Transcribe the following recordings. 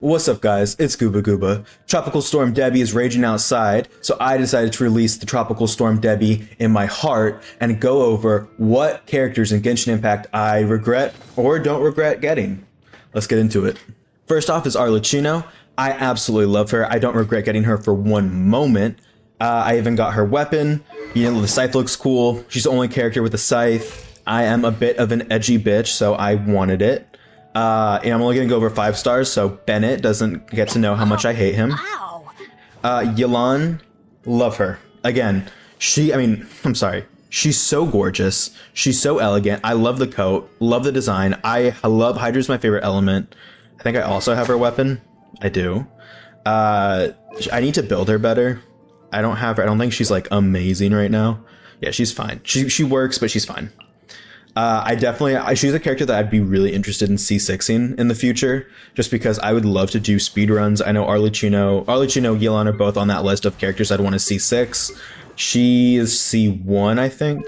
What's up, guys? It's Gooba Gooba. Tropical Storm Debbie is raging outside, so I decided to release the Tropical Storm Debbie in my heart and go over what characters in Genshin Impact I regret or don't regret getting. Let's get into it. First off is Arlecchino. I absolutely love her. I don't regret getting her for one moment. I even got her weapon. You know, the scythe looks cool. She's the only character with a scythe. I am a bit of an edgy bitch, so I wanted it. And I'm only gonna go over 5 stars, so Bennett doesn't get to know how much I hate him. Yelan, love her. Again, I'm sorry. She's so gorgeous. She's so elegant. I love the coat, love the design. I love Hydra's my favorite element. I think I also have her weapon. I do. I need to build her better. I don't have her. I don't think she's like amazing right now. Yeah, she's fine. She works, but she's fine. She's a character that I'd be really interested in C6ing in the future, just because I would love to do speedruns. I know Arlecchino, Yelan are both on that list of characters I'd want to C6. She is C1, I think,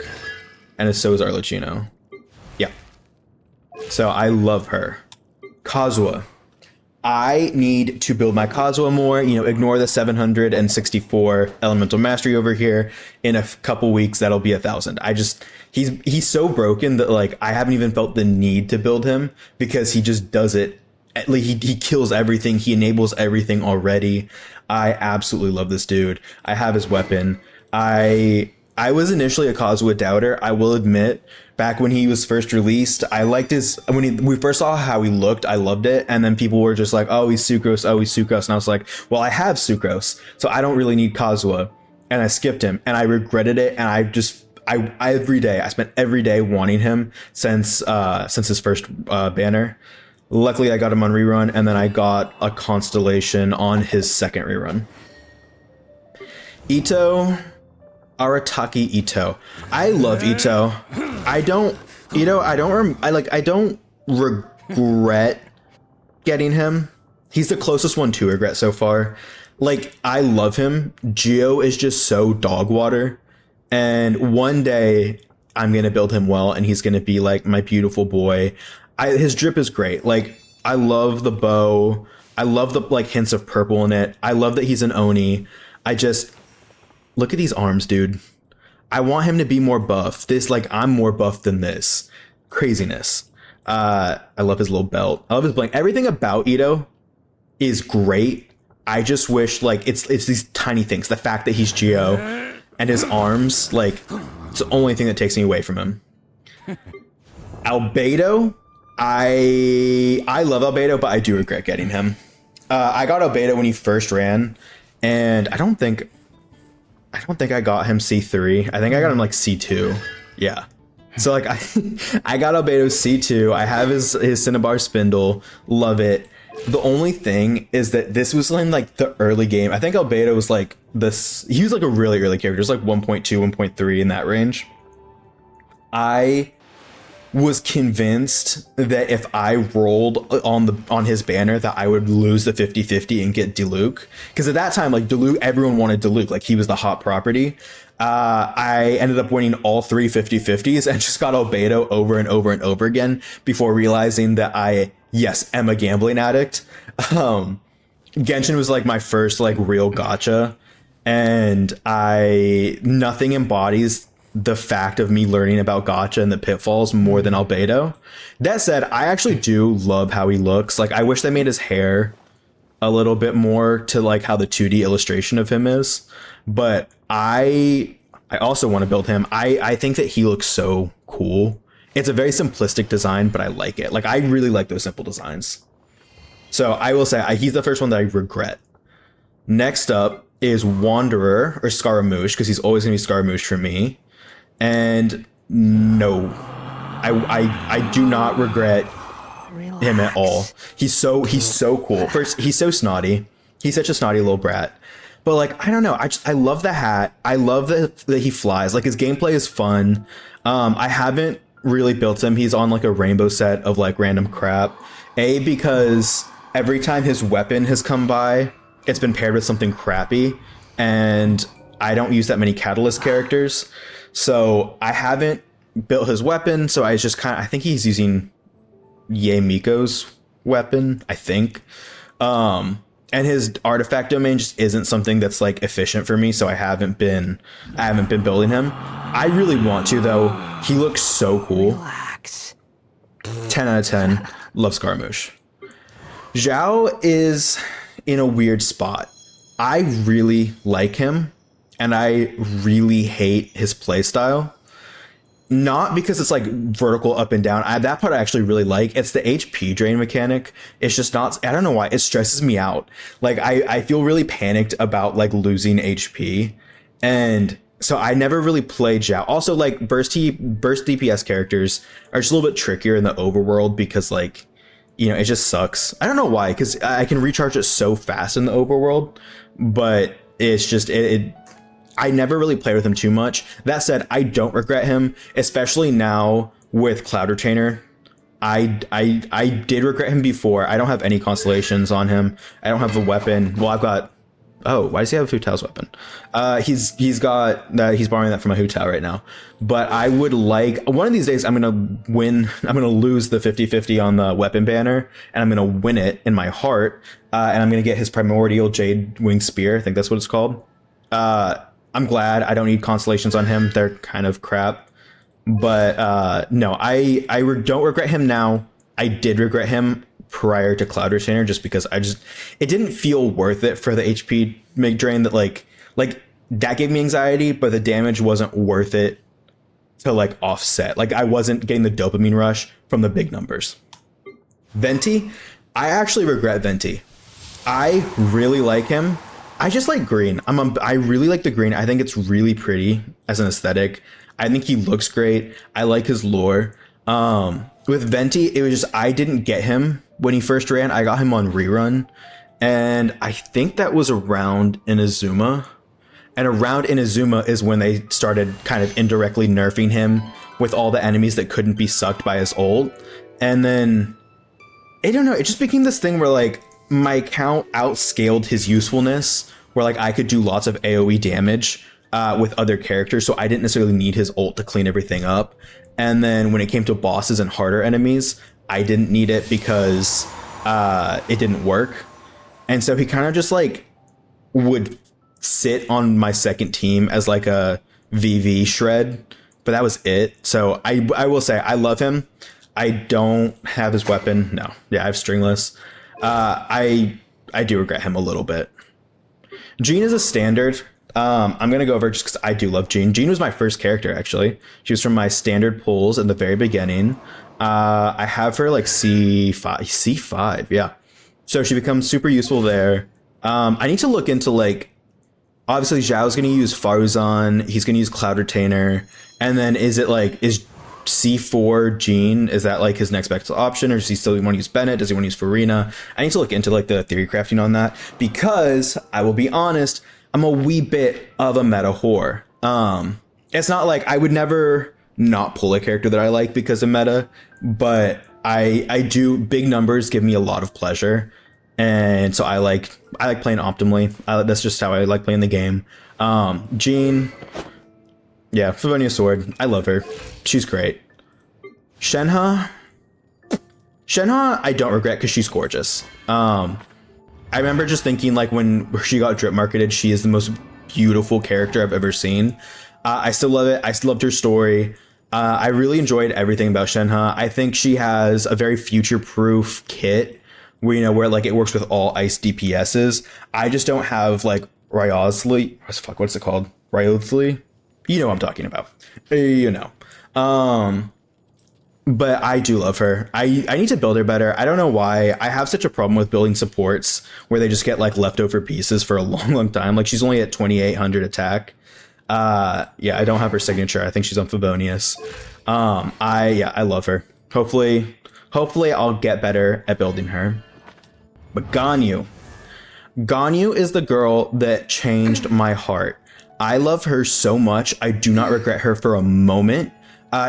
and so is Arlecchino. Yeah. So I love her. Kazuha. I need to build my Kazuha more, ignore the 764 elemental mastery over here. In a couple weeks, that'll be 1,000. He's so broken that like I haven't even felt the need to build him because he just does it. Like he kills everything. He enables everything already. I absolutely love this dude. I have his weapon. I was initially a Kazuha doubter, I will admit. Back when he was first released, I liked we first saw how he looked, I loved it, and then people were just like, oh, he's Sucrose, and I was like, well, I have Sucrose, so I don't really need Kazuha, and I skipped him, and I regretted it, and I spent every day wanting him since his first banner. Luckily, I got him on rerun, and then I got a constellation on his second rerun. Ito. Arataki Ito. I love Ito. I don't regret getting him. He's the closest one to regret so far. Like, I love him. Geo is just so dog water. And one day I'm going to build him well and he's going to be like my beautiful boy. His drip is great. Like, I love the bow. I love the like hints of purple in it. I love that he's an Oni. Look at these arms, dude. I want him to be more buff. I'm more buff than this. Craziness. I love his little belt. I love his bling. Everything about Ito is great. I just wish, it's these tiny things. The fact that he's Geo and his arms, it's the only thing that takes me away from him. Albedo. I love Albedo, but I do regret getting him. I got Albedo when he first ran, and I don't think I got him C3. I think I got him C2. Yeah. So I got Albedo C2. I have his Cinnabar Spindle. Love it. The only thing is that this was in the early game. I think Albedo was he was a really early character. It was 1.2, 1.3 in that range. I was convinced that if I rolled on his banner that I would lose the 50-50 and get Diluc. Because at that time, Diluc, everyone wanted Diluc. He was the hot property. I ended up winning all 3 50-50s and just got Albedo over and over and over again before realizing that I am a gambling addict. Genshin was my first real gacha, and nothing embodies the fact of me learning about gacha and the pitfalls more than Albedo. That said, I actually do love how he looks. I wish they made his hair a little bit more to how the 2D illustration of him is, but I also want to build him. I think that he looks so cool. It's a very simplistic design, but I like it. I really like those simple designs. So I will say he's the first one that I regret. Next up is Wanderer or Scaramouche, because he's always gonna be Scaramouche for me. And no, I do not regret him at all. He's so cool. First, he's so snotty. He's such a snotty little brat. But I don't know. I love the hat. I love that he flies. His gameplay is fun. I haven't really built him. He's on a rainbow set of random crap. Because every time his weapon has come by, it's been paired with something crappy, and I don't use that many Catalyst characters. So I haven't built his weapon, so I think he's using Ye Miko's weapon, I think. And his artifact domain just isn't something that's like efficient for me, so I haven't been building him. I really want to though. He looks so cool. Relax. 10 out of 10. Love Scaramouche. Zhao is in a weird spot. I really like him, and I really hate his playstyle. Not because it's like vertical up and down. That part I actually really like. It's the HP drain mechanic. It's just not, I don't know why. It stresses me out. Like I feel really panicked about like losing HP. And so I never really played Zhao. Also like burst DPS characters are just a little bit trickier in the overworld because like, you know, it just sucks. I don't know why, because I can recharge it so fast in the overworld, but it's just, I never really played with him too much. That said, I don't regret him, especially now with Cloud Retainer. I did regret him before. I don't have any constellations on him. I don't have a weapon. Well, I've got. Oh, why does he have a Hu Tao's weapon? He's got that. He's borrowing that from a Hu Tao right now. But I would like one of these days. I'm gonna win. I'm gonna lose the 50-50 on the weapon banner, and I'm gonna win it in my heart. And I'm gonna get his Primordial Jade Wing Spear. I think that's what it's called. I'm glad I don't need constellations on him. They're kind of crap. But no, I don't regret him now. I did regret him prior to Cloud Retainer just because it didn't feel worth it for the HP make drain that like that gave me anxiety, but the damage wasn't worth it to like offset. Like I wasn't getting the dopamine rush from the big numbers. Venti, I actually regret Venti. I really like him. I just like green. I really like the green. I think it's really pretty as an aesthetic. I think he looks great. I like his lore. With Venti, it was just I didn't get him when he first ran. I got him on rerun, and I think that was around Inazuma. And around Inazuma is when they started kind of indirectly nerfing him with all the enemies that couldn't be sucked by his ult. And then I don't know. It just became this thing where like my account outscaled his usefulness, where like I could do lots of AoE damage with other characters, so I didn't necessarily need his ult to clean everything up. And then when it came to bosses and harder enemies, I didn't need it because it didn't work. And so he kind of just like would sit on my second team as like a VV shred, but that was it. So I will say I love him. I don't have his weapon. No, yeah, I have Stringless. I do regret him a little bit. Jean is a standard. I'm gonna go over just because I do love Jean. Jean was my first character actually. She was from my standard pulls in the very beginning. I have her like C5, yeah. So she becomes super useful there. I need to look into like, obviously Zhao's gonna use Faruzan. He's gonna use Cloud Retainer, and then is C4 Jean, is that like his next best option, or does he still want to use Bennett? Does he want to use Farina? I need to look into like the theory crafting on that, because I will be honest, I'm a wee bit of a meta whore. It's not like I would never not pull a character that I like because of meta, but I do, big numbers give me a lot of pleasure, and so I like playing optimally. That's just how I like playing the game. Jean, yeah, Favonius Sword, I love her. She's great. Shenhe, I don't regret because she's gorgeous. I remember just thinking like when she got drip marketed, she is the most beautiful character I've ever seen. I still love it. I still loved her story. I really enjoyed everything about Shenhe. I think she has a very future-proof kit where, you know, where like it works with all ice DPSs. I just don't have like Ryothli. What's it called? Ryothli? You know what I'm talking about. You know. But I do love her. I need to build her better. I don't know why. I have such a problem with building supports where they just get like leftover pieces for a long time. Like she's only at 2,800 attack. Yeah, I don't have her signature. I think she's on Favonius. I love her. Hopefully I'll get better at building her. But Ganyu is the girl that changed my heart. I love her so much. I do not regret her for a moment.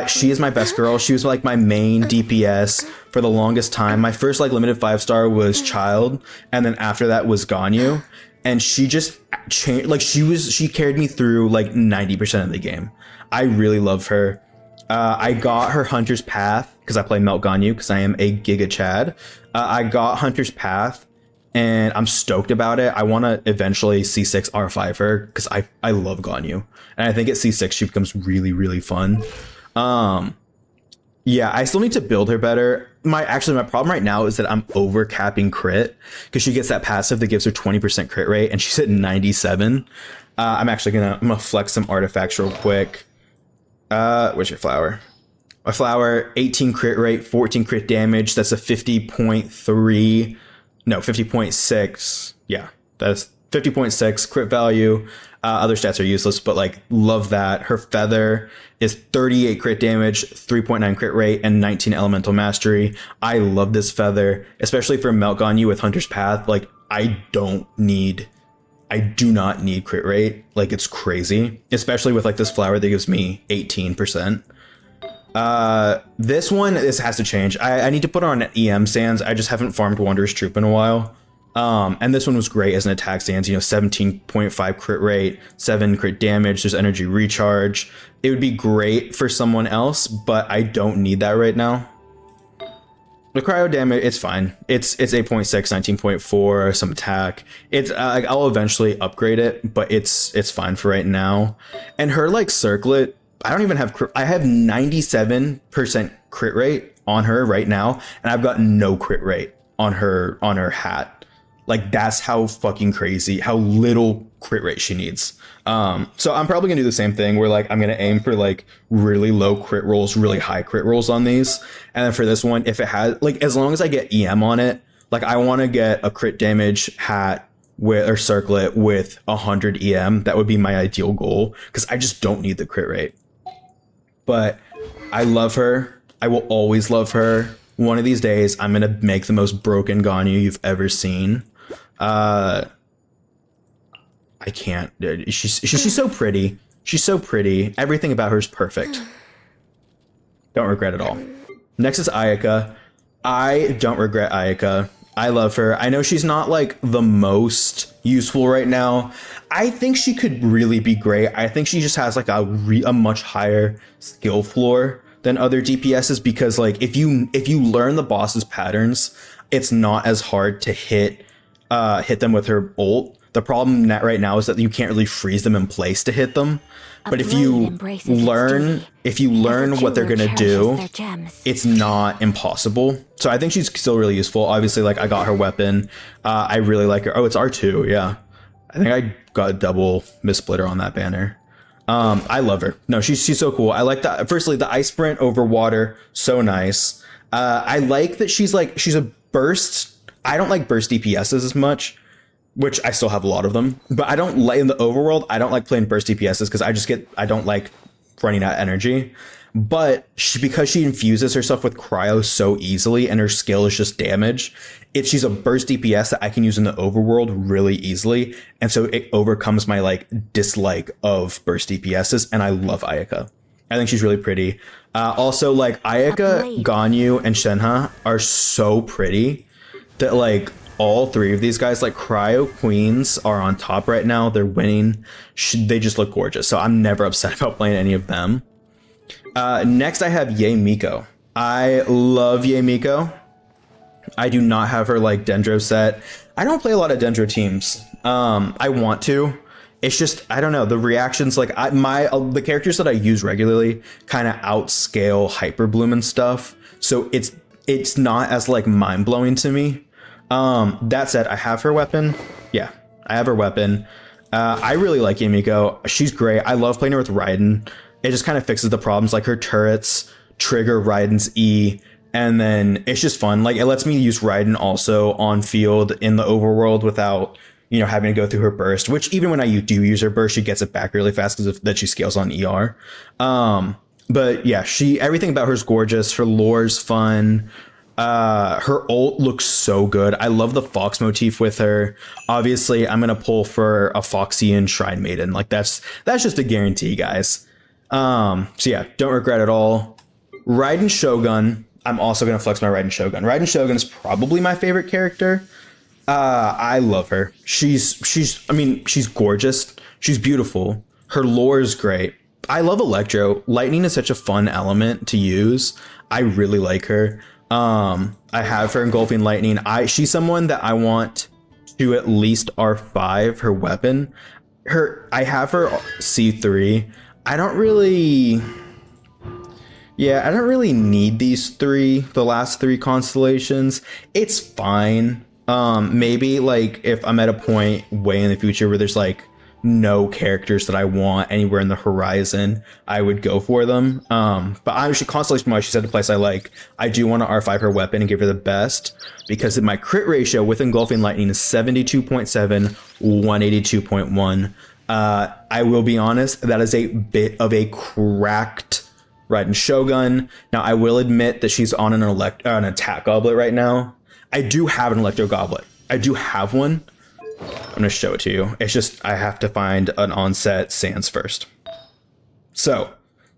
She is my best girl. She was like my main DPS for the longest time. My first like limited 5-star was Child, and then after that was Ganyu. And she just changed, like she carried me through like 90% of the game. I really love her. I got her Hunter's Path because I play Melt Ganyu because I am a Giga Chad. I got Hunter's Path and I'm stoked about it. I want to eventually C6 R5 her because I love Ganyu, and I think at C6 she becomes really really fun. Yeah, I still need to build her better. My problem right now is that I'm over capping crit because she gets that passive that gives her 20% crit rate, and she's at 97. I'm gonna flex some artifacts real quick. Where's your flower? My flower, 18 crit rate, 14 crit damage. That's a 50.3. No, 50.6. Yeah, that's 50.6 crit value. Other stats are useless, but like, love that. Her feather is 38 crit damage, 3.9 crit rate, and 19 elemental mastery. I love this feather, especially for Melt Ganyu with Hunter's Path. Like, I do not need crit rate. Like, it's crazy, especially with like this flower that gives me 18%. This has to change. I need to put on EM sands. I just haven't farmed Wanderer's Troop in a while. And this one was great as an attack stance, 17.5 crit rate, 7 crit damage, there's energy recharge. It would be great for someone else, but I don't need that right now. The cryo damage, it's fine. It's 8.6, 19.4, some attack. It's I'll eventually upgrade it, but it's fine for right now. And her like circlet, I don't even have I have 97% crit rate on her right now, and I've got no crit rate on her hat. Like, that's how fucking crazy, how little crit rate she needs. So I'm probably gonna do the same thing where like I'm gonna aim for like really low crit rolls, really high crit rolls on these. And then for this one, if it has like, as long as I get EM on it, like I want to get a crit damage hat with or circlet with 100 EM. That would be my ideal goal because I just don't need the crit rate. But I love her. I will always love her. One of these days, I'm gonna make the most broken Ganyu you've ever seen. I can't. She's so pretty. She's so pretty. Everything about her is perfect. Don't regret it all. Next is Ayaka. I don't regret Ayaka. I love her. I know she's not like the most useful right now. I think she could really be great. I think she just has like a much higher skill floor than other DPSs because like if you learn the boss's patterns, it's not as hard to hit them with her ult. The problem right now is that you can't really freeze them in place to hit them. But if you learn what they're gonna do, it's not impossible. So I think she's still really useful. Obviously, like I got her weapon. I really like her. Oh, it's R2. Yeah, I think I got a double missplitter on that banner. I love her. No, she's so cool. I like that. Firstly, the ice sprint over water, so nice. I like that she's a burst. I don't like burst DPSs as much, which I still have a lot of them, but I don't like in the overworld. I don't like playing burst DPSs because I don't like running out of energy. But because she infuses herself with cryo so easily and her skill is just damage, she's a burst DPS that I can use in the overworld really easily. And so it overcomes my like dislike of burst DPSs, and I love Ayaka. I think she's really pretty. Also, like Ayaka, Ganyu, and Shenhe are so pretty that like all three of these guys, like Cryo Queens, are on top right now. They're winning. They just look gorgeous. So I'm never upset about playing any of them. Next, I have Yae Miko. I love Yae Miko. I do not have her like Dendro set. I don't play a lot of Dendro teams. I want to. It's just, I don't know, the reactions, like the characters that I use regularly kind of outscale Hyper Bloom and stuff. So it's not as like mind blowing to me. That said, I have her weapon. Yeah, I have her weapon. I really like Yae Miko. She's great. I love playing her with Raiden. It just kind of fixes the problems, like her turrets trigger Raiden's E, and then it's just fun. Like it lets me use Raiden also on field in the overworld without, having to go through her burst, which even when I do use her burst, she gets it back really fast because that she scales on ER. But yeah, everything about her is gorgeous. Her lore's fun. Her ult looks so good. I love the Fox motif with her. Obviously, I'm gonna pull for a Foxian Shrine Maiden. Like that's just a guarantee, guys. So yeah, don't regret it all. Raiden Shogun. I'm also gonna flex my Raiden Shogun. Raiden Shogun is probably my favorite character. I love her. She's gorgeous. She's beautiful. Her lore is great. I love Electro. Lightning is such a fun element to use. I really like her. I have her engulfing lightning. She's someone that I want to at least R5 her weapon. I have her C3. I don't really I don't really need the last three constellations. It's fine. Maybe like if I'm at a point way in the future where there's like no characters that I want anywhere in the horizon, I would go for them. But honestly, constellation wise, she's at a place I like. I do want to R5 her weapon and give her the best because my crit ratio with engulfing lightning is 72.7, 182.1. I will be honest, that is a bit of a cracked Raiden Shogun. Now, I will admit that she's on an attack goblet right now. I do have an electro goblet. I do have one. I'm going to show it to you. It's just I have to find an onset sans first. So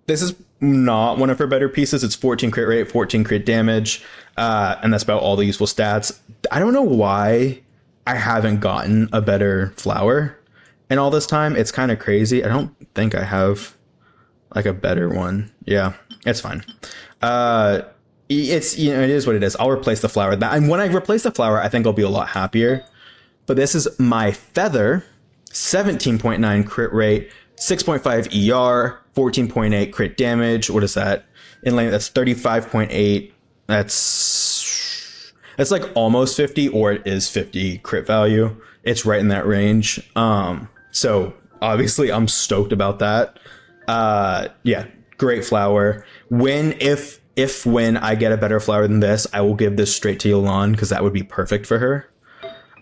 this is not one of her better pieces. It's 14 crit rate, 14 crit damage, and that's about all the useful stats. I don't know why I haven't gotten a better flower in all this time. It's kind of crazy. I don't think I have like a better one. Yeah, it's fine. It's, you know, it is what it is. I'll replace the flower. And when I replace the flower, I think I'll be a lot happier. But this is my feather, 17.9 crit rate, 6.5 ER, 14.8 crit damage. What is that? In lane, that's 35.8. That's like almost 50, or it is 50 crit value. It's right in that range. So obviously I'm stoked about that. Yeah, great flower. When I get a better flower than this, I will give this straight to Yolan because that would be perfect for her.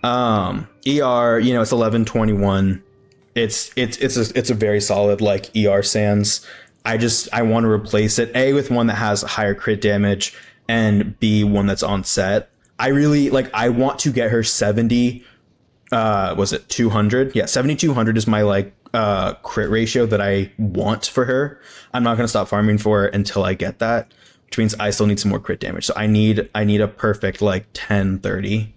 ER, you know, it's 1121. It's a very solid like ER sans. I want to replace it with one that has higher crit damage, and B, one that's on set. I want to get her 70. Was it 200? Yeah, 7200 is my crit ratio that I want for her. I'm not going to stop farming for her until I get that, which means I still need some more crit damage. So I need a perfect 1030.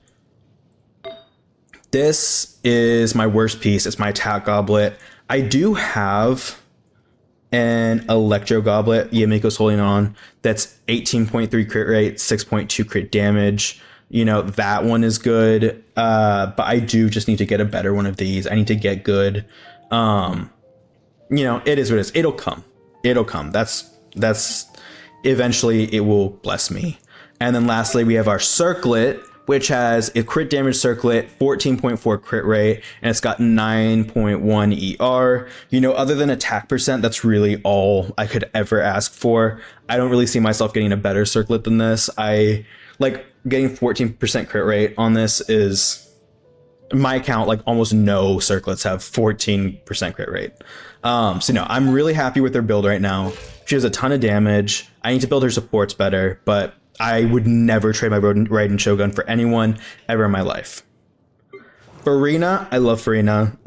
This is my worst piece. It's my attack goblet. I do have an electro goblet Yamiko's holding on that's 18.3 crit rate, 6.2 crit damage. You know, that one is good. But I do just need to get a better one of these. I need to get good. You know, it is what it is. It'll come. That's eventually it will bless me. And then lastly, we have our circlet, which has a crit damage circlet, 14.4 crit rate, and it's got 9.1 ER. You know, other than attack percent, that's really all I could ever ask for. I don't really see myself getting a better circlet than this. I getting 14% crit rate on this is, my account, almost no circlets have 14% crit rate. So no, I'm really happy with her build right now. She has a ton of damage. I need to build her supports better, but I would never trade my Raiden Shogun for anyone ever in my life. Farina, I love Farina.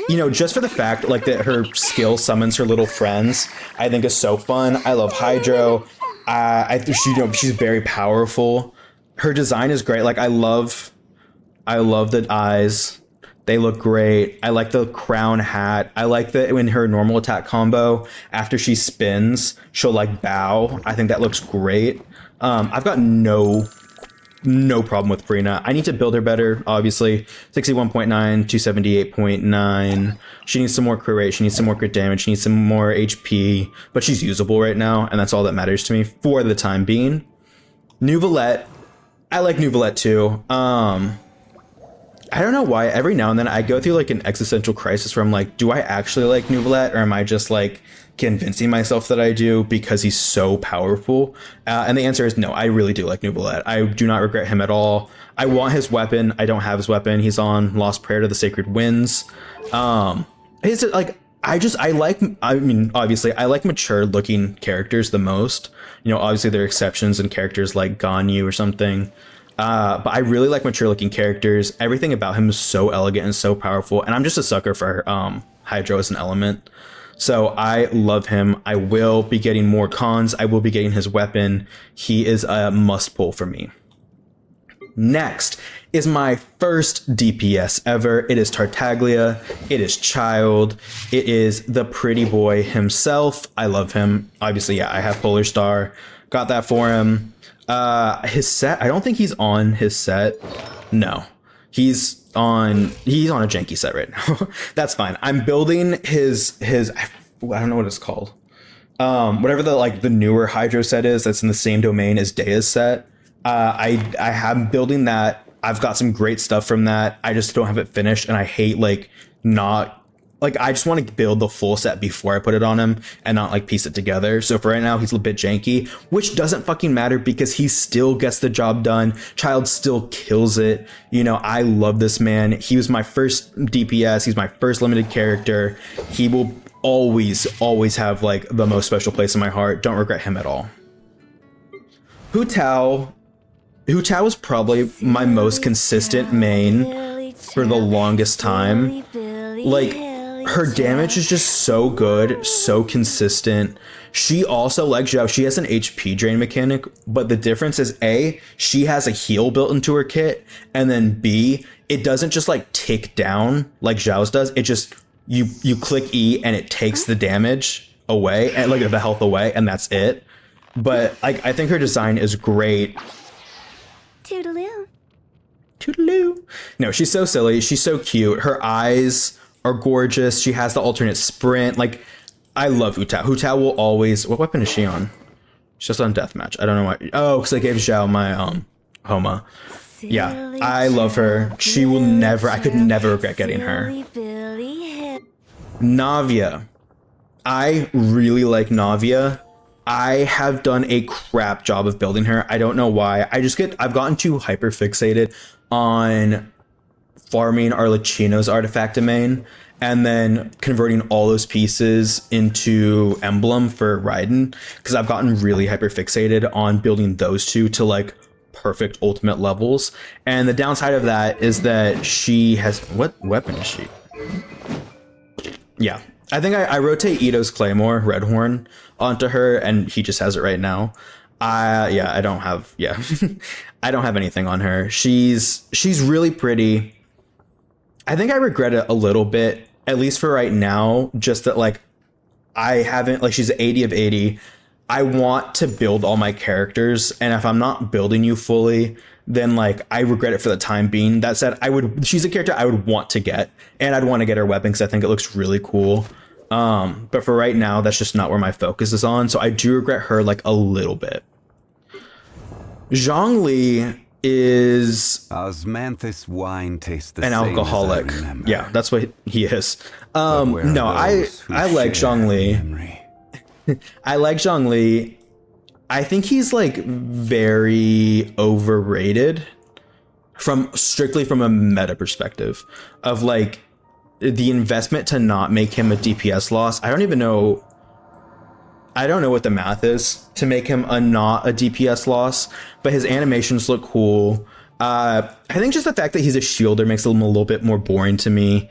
You know, just for the fact that her skill summons her little friends, I think is so fun. I love Hydro. She's very powerful. Her design is great. I love the eyes. They look great. I like the crown hat. I like that when her normal attack combo, after she spins, she'll bow. I think that looks great. I've got no problem with Farina. I need to build her better, obviously. 61.9, 278.9. She needs some more crit rate. She needs some more crit damage. She needs some more HP. But she's usable right now, and that's all that matters to me for the time being. Nuvolette. I like Nuvolette too. I don't know why every now and then I go through an existential crisis where I'm like, do I actually like Nuvolette, or am I just convincing myself that I do because he's so powerful? And the answer is no, I really do like Nuvolette. I do not regret him at all. I want his weapon. I don't have his weapon. He's on Lost Prayer to the Sacred Winds. Obviously I like mature looking characters the most. You know, obviously there are exceptions in characters like Ganyu or something. But I really like mature looking characters. Everything about him is so elegant and so powerful. And I'm just a sucker for Hydro as an element. So I love him. I will be getting more cons. I will be getting his weapon. He is a must pull for me. Next is my first DPS ever. It is Tartaglia. It is Child. It is the pretty boy himself. I love him. Obviously, yeah, I have Polar Star. Got that for him. His set, I don't think he's on his set. No. He's on a janky set right now. That's fine. I'm building his I don't know what it's called. Whatever the newer Hydro set is that's in the same domain as Dea's set. I have building that. I've got some great stuff from that. I just don't have it finished, and I hate not I just want to build the full set before I put it on him and not piece it together. So for right now, he's a bit janky, which doesn't fucking matter because he still gets the job done. Child still kills it. I love this man. He was my first DPS. He's my first limited character. He will always have the most special place in my heart. Don't regret him at all. Hu Tao was probably my most consistent main for the longest time. Her damage is just so good, so consistent. She also, like Zhao, she has an HP drain mechanic, but the difference is A, she has a heal built into her kit, and then B, it doesn't just tick down like Zhao's does. It just, you click E and it takes the damage away, and the health away, and that's it. But I think her design is great. Toodaloo. Toodaloo. No, she's so silly. She's so cute. Her eyes are gorgeous. She has the alternate sprint. I love Hu Tao. Hu Tao will always... What weapon is she on? She's just on deathmatch. I don't know why. Oh, because I gave Zhao my Homa. Yeah, I love her. She will never... I could never regret getting her. Navia. I really like Navia. I have done a crap job of building her. I don't know why. I've gotten too hyper fixated on farming Arlecchino's artifact domain and then converting all those pieces into emblem for Raiden, because I've gotten really hyper fixated on building those two to perfect ultimate levels. And the downside of that is that she has... What weapon is she? Yeah, I think I rotate Ito's Claymore, Redhorn, onto her, and he just has it right now. I don't have I don't have anything on her. She's really pretty. I think I regret it a little bit, at least for right now, just that I haven't she's 80 of 80. I want to build all my characters, and if I'm not building you fully, then I regret it for the time being. That said, she's a character I would want to get, and I'd want to get her weapon because I think it looks really cool. But for right now, that's just not where my focus is on. So I do regret her a little bit. Zhongli is Osmanthus wine tastes the an same alcoholic. as I remember. Yeah, that's what he is. Where No, are I those who like share Zhongli. memory? I like Zhongli. I think he's very overrated strictly from a meta perspective of the investment to not make him a DPS loss. I don't know what the math is to make him not a DPS loss, but his animations look cool. I think just the fact that he's a shielder makes him a little bit more boring to me.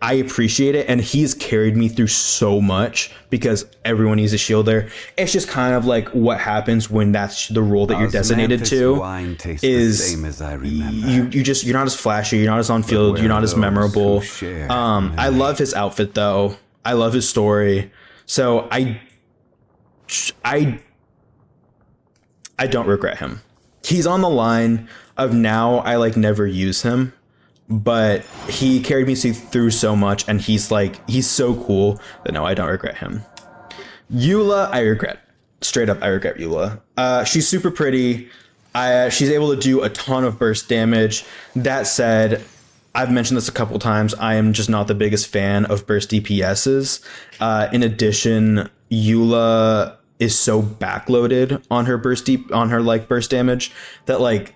I appreciate it, and he's carried me through so much because everyone needs a shielder. It's just kind of what happens when that's the role that you're designated to. Wine tastes Is the same as I remember. you're not as flashy, you're not as on field, you're not as memorable. I love his outfit though. I love his story. So I don't regret him. He's on the line of now I never use him, but he carried me through so much, and he's so cool that no, I don't regret him. Eula, I regret. Straight up, I regret Eula. She's super pretty. She's able to do a ton of burst damage. That said, I've mentioned this a couple times. I am just not the biggest fan of burst DPSs. In addition, Eula is so backloaded on her burst damage that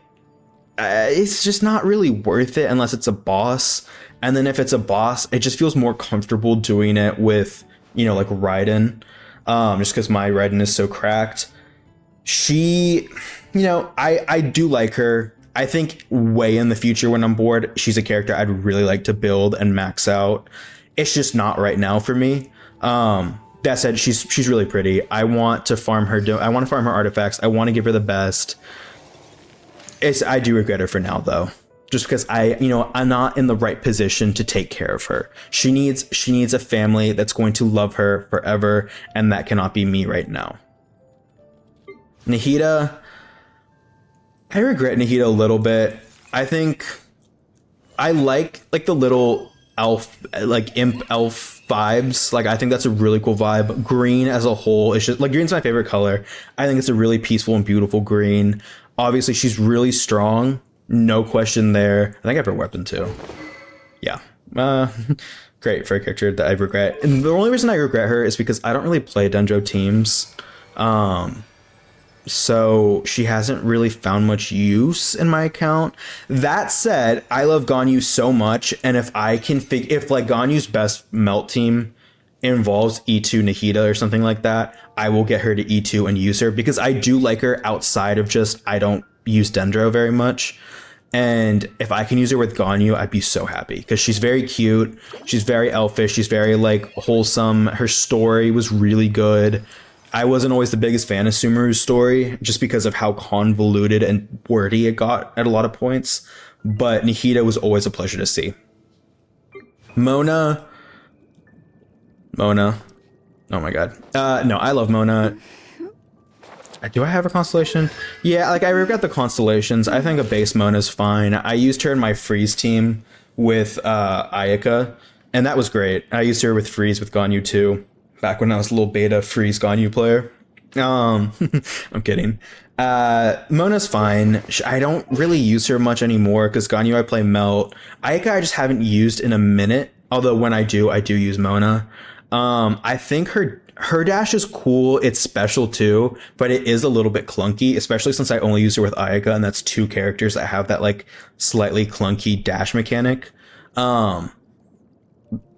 it's just not really worth it unless it's a boss. And then if it's a boss, it just feels more comfortable doing it with Raiden, just because my Raiden is so cracked. She, I do like her. I think way in the future when I'm bored, she's a character I'd really like to build and max out. It's just not right now for me. That said, she's really pretty. I want to farm her. I want to farm her artifacts. I want to give her the best. I do regret her for now though, just because I'm not in the right position to take care of her. She needs a family that's going to love her forever, and that cannot be me right now. Nahida, I regret Nahida a little bit. I think I like the little elf, like imp elf vibes. Like I think that's a really cool vibe. Green as a whole, it's just like green's my favorite color. I think it's a really peaceful and beautiful green. Obviously, she's really strong, no question there. I think I have her weapon too. Yeah, great for a character that I regret. And the only reason I regret her is because I don't really play Dendro teams. So she hasn't really found much use in my account. That said, I love Ganyu so much, and if I can if like Ganyu's best melt team involves E2 Nahida or something like that, I will get her to E2 and use her because I do like her outside of just I don't use Dendro very much. And if I can use her with Ganyu, I'd be so happy because she's very cute. She's very elfish. She's very like wholesome. Her story was really good. I wasn't always the biggest fan of Sumeru's story just because of how convoluted and wordy it got at a lot of points. But Nahida was always a pleasure to see. Mona. Oh my god. No, I love Mona. Do I have a constellation? Yeah, like I regret the constellations. I think a base Mona is fine. I used her in my freeze team with Ayaka, and that was great. I used her with freeze with Ganyu too. Back when I was a little beta freeze Ganyu player. I'm kidding. Mona's fine. I don't really use her much anymore because Ganyu I play Melt. Ayaka I just haven't used in a minute. Although when I do use Mona. I think her dash is cool. It's special too, but it is a little bit clunky, especially since I only use her with Ayaka, and that's two characters that have that like slightly clunky dash mechanic. But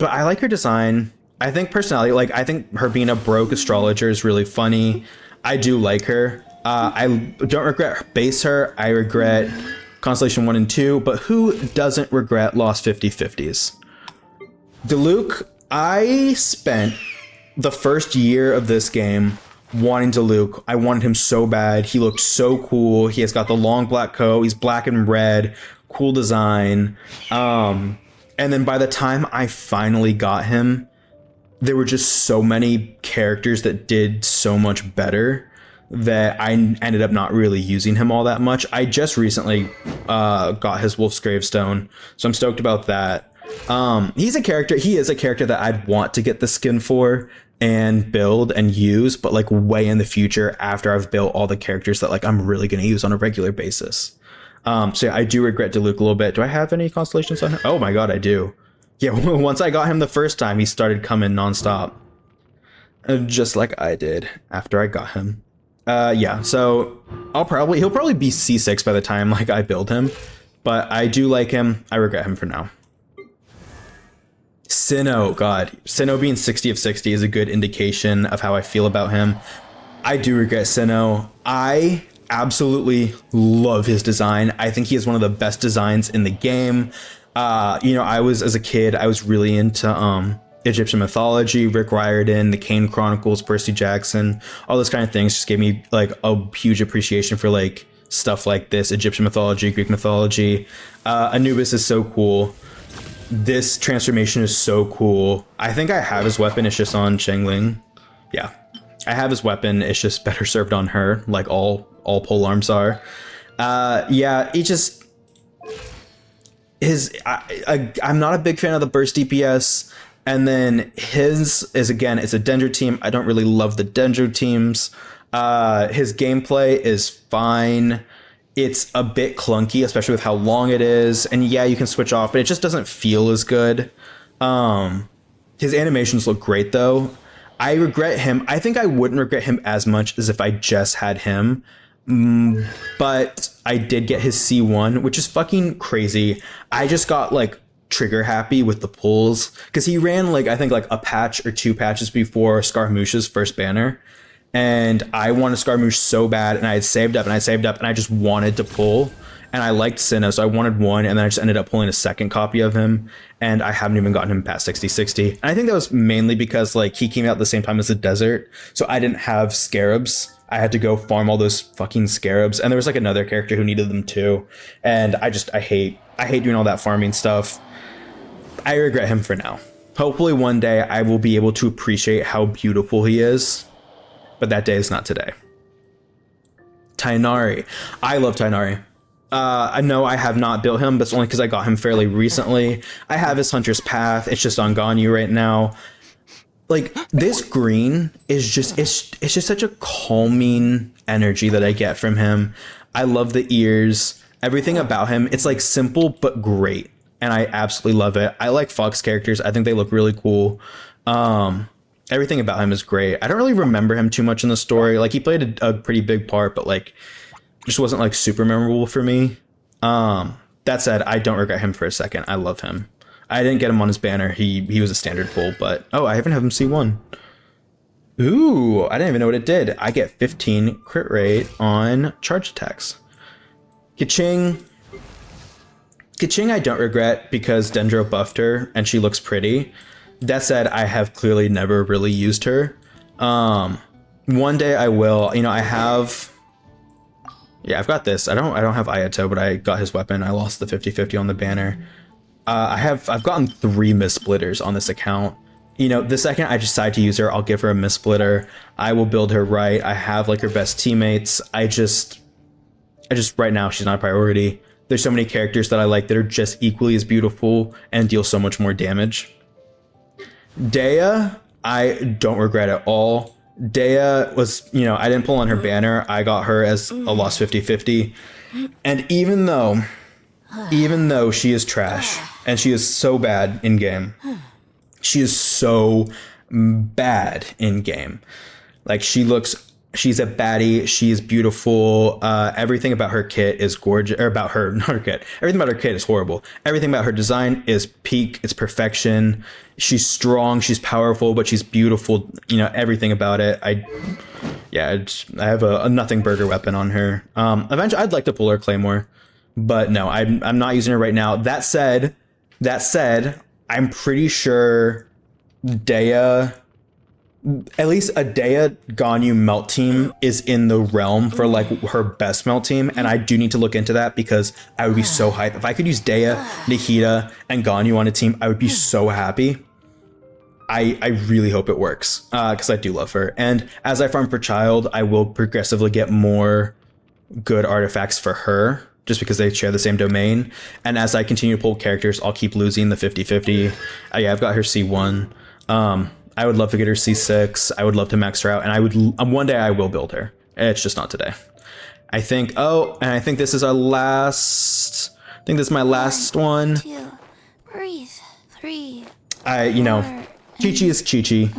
I like her design. I think personality, like I think her being a broke astrologer is really funny. I do like her. I don't regret base her. I regret Constellation 1 and 2, but who doesn't regret Lost 50/50s? Diluc, I spent the first year of this game wanting Diluc. I wanted him so bad. He looked so cool. He has got the long black coat. He's black and red. Cool design. And then by the time I finally got him, there were just so many characters that did so much better that I ended up not really using him all that much. I just recently got his Wolf's Gravestone, so I'm stoked about that. He is a character that I'd want to get the skin for and build and use, but like way in the future after I've built all the characters that like I'm really going to use on a regular basis. So yeah, I do regret Diluc a little bit. Do I have any constellations on him? Oh my god, I do. Yeah, once I got him the first time, he started coming nonstop. Just like I did after I got him. Yeah, so he'll probably be C6 by the time like I build him. But I do like him. I regret him for now. Sinnoh, god. Sinnoh being 60 of 60 is a good indication of how I feel about him. I do regret Sinnoh. I absolutely love his design. I think he has one of the best designs in the game. As a kid, I was really into Egyptian mythology, Rick Riordan, the Kane Chronicles, Percy Jackson, all those kind of things just gave me like a huge appreciation for like stuff like this, Egyptian mythology, Greek mythology. Anubis is so cool. This transformation is so cool. I think I have his weapon, it's just on Chengling. Yeah, I have his weapon, it's just better served on her, like all polearms are. Yeah, he just... I'm not a big fan of the burst DPS, and then his is again, it's a Dendro team. I don't really love the Dendro teams. His gameplay is fine. It's a bit clunky, especially with how long it is, and yeah, you can switch off, but it just doesn't feel as good. His animations look great though. I regret him. I think I wouldn't regret him as much as if I just had him. But I did get his C1, which is fucking crazy. I just got like trigger happy with the pulls because he ran like I think like a patch or two patches before Scaramouche's first banner, and I wanted Scaramouche so bad, and I had saved up and I just wanted to pull, and I liked Sinnoh, so I wanted one, and then I just ended up pulling a second copy of him, and I haven't even gotten him past 60/60. And I think that was mainly because like he came out at the same time as the desert, so I didn't have scarabs. I had to go farm all those fucking scarabs, and there was like another character who needed them too. And I hate doing all that farming stuff. I regret him for now. Hopefully one day I will be able to appreciate how beautiful he is, but that day is not today. Tighnari. I love Tighnari. I know I have not built him, but it's only because I got him fairly recently. I have his Hunter's Path. It's just on Ganyu right now. Like, this green is just, it's just such a calming energy that I get from him. I love the ears, everything about him. It's like simple but great, and I absolutely love it. I like Fox characters. I think they look really cool. Everything about him is great. I don't really remember him too much in the story. Like, he played a pretty big part, but like just wasn't like super memorable for me. That said, I don't regret him for a second. I love him. I didn't get him on his banner. He was a standard pull, but I haven't had him C1. Ooh, I didn't even know what it did. I get 15 crit rate on charge attacks. Kaching I don't regret because Dendro buffed her and she looks pretty. That said, I have clearly never really used her. One day I will. You know, I have... Yeah, I've got this. I don't have Ayato, but I got his weapon. I lost the 50-50 on the banner. I've gotten 3 Mist-Splitters on this account. You know, the second I decide to use her, I'll give her a Mist-Splitter. I will build her right. I have like her best teammates. I just right now she's not a priority. There's so many characters that I like that are just equally as beautiful and deal so much more damage. Dea, I don't regret at all. Dea was, you know, I didn't pull on her banner. I got her as a lost 50-50. And even though she is trash and she is so bad in game, she is so bad in game. Like, she's a baddie. She is beautiful. Everything about her kit is gorgeous. Or about her, not her kit. Everything about her kit is horrible. Everything about her design is peak. It's perfection. She's strong. She's powerful, but she's beautiful. You know, everything about it. I have a nothing burger weapon on her. Eventually, I'd like to pull her Claymore, but no, I'm not using her right now. That said, I'm pretty sure Dea. At least a Dea Ganyu melt team is in the realm for like her best melt team, and I do need to look into that because I would be so hyped. If I could use Dea, Nahida, and Ganyu on a team, I would be so happy. I really hope it works because I do love her. And as I farm for Child, I will progressively get more good artifacts for her just because they share the same domain. And as I continue to pull characters, I'll keep losing the 50-50. Yeah, I've got her C1. I would love to get her C6. I would love to max her out, and one day I will build her. It's just not today. I think this is our last. I think this is my last one. 2, breathe, 3. Chi-Chi is Chi-Chi.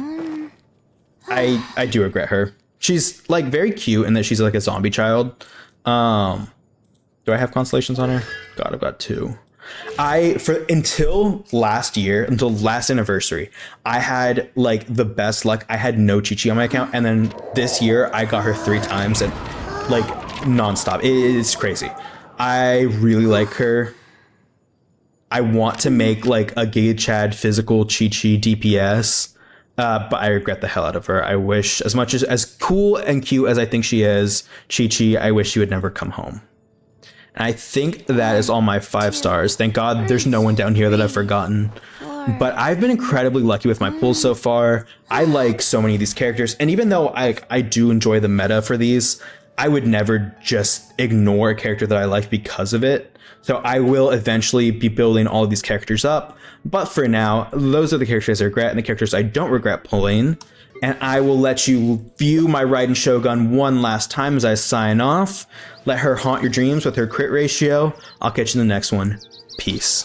I do regret her. She's like very cute in that she's like a zombie child. Do I have constellations on her? God, I've got 2. Until last anniversary, I had like the best luck. I had no Chi-Chi on my account, and then this year I got her 3 times and like nonstop. It's crazy. I really like her. I want to make like a Giga Chad physical Chi-Chi DPS, but I regret the hell out of her. I wish, as much as cool and cute as I think she is, Chi-Chi, I wish she would never come home. I think that is all my 5 stars. Thank God there's no one down here that I've forgotten. But I've been incredibly lucky with my pulls so far. I like so many of these characters. And even though I do enjoy the meta for these, I would never just ignore a character that I like because of it. So I will eventually be building all of these characters up. But for now, those are the characters I regret and the characters I don't regret pulling. And I will let you view my Raiden Shogun one last time as I sign off. Let her haunt your dreams with her crit ratio. I'll catch you in the next one. Peace.